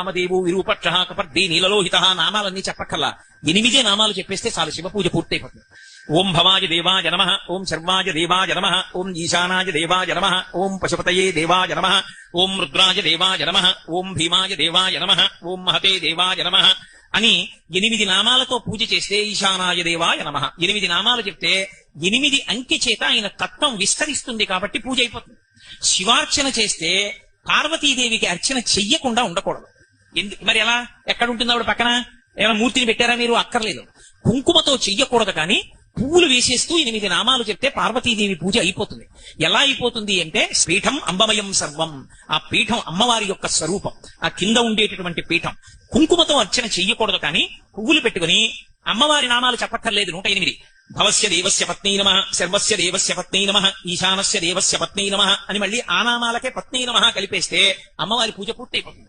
రామదేవు విరూపక్ష కపర్ది నీలలోహిత నామాలన్నీ చెప్పక్కర్లా 8 నామాలు చెప్పేస్తే చాలు శివ పూజ పూర్తయిపోతుంది. ఓం భవాయ దేవాయ నమః, ఓం శర్వాయ దేవాయ నమః, ఓం ఈశానాయ దేవాయ నమః, ఓం పశుపతయే దేవాయ నమః, ఓం రుద్రాయ దేవాయ నమః, ఓం భీమాయ దేవాయ నమః, ఓం మహతే దేవాయ నమః అని 8 నామాలతో పూజ చేస్తే ఈశానాయ దేవాయ నమః 8 నామాలు చెప్తే 8 అంకె చేత ఆయన తత్వం విస్తరిస్తుంది కాబట్టి పూజ అయిపోతుంది. శివార్చన చేస్తే పార్వతీదేవికి అర్చన చెయ్యకుండా ఉండకూడదు. మరి ఎలా ఎక్కడ ఉంటుంది ఆవిడ పక్కన? ఏమైనా మూర్తిని పెట్టారా మీరు? అక్కర్లేదు. కుంకుమతో చెయ్యకూడదు, కానీ పువ్వులు వేసేస్తూ 8 నామాలు చెప్తే పార్వతీదేవి పూజ అయిపోతుంది. ఎలా అయిపోతుంది అంటే, పీఠం అంబమయం సర్వం, ఆ పీఠం అమ్మవారి యొక్క స్వరూపం, ఆ కింద ఉండేటటువంటి పీఠం. కుంకుమతో అర్చన చెయ్యకూడదు, కానీ పువ్వులు పెట్టుకుని అమ్మవారి నామాలు చెప్పక్కర్లేదు. 108 భవస్య దేవస్య పత్నీ నమః, సర్వస్య దేవస్య పత్నీ నమః, ఈశానస్య దేవస్య పత్నీ నమః అని మళ్ళీ ఆ నామాలకే పత్నీ నమః కలిపేస్తే అమ్మవారి పూజ పూర్తయిపోతుంది.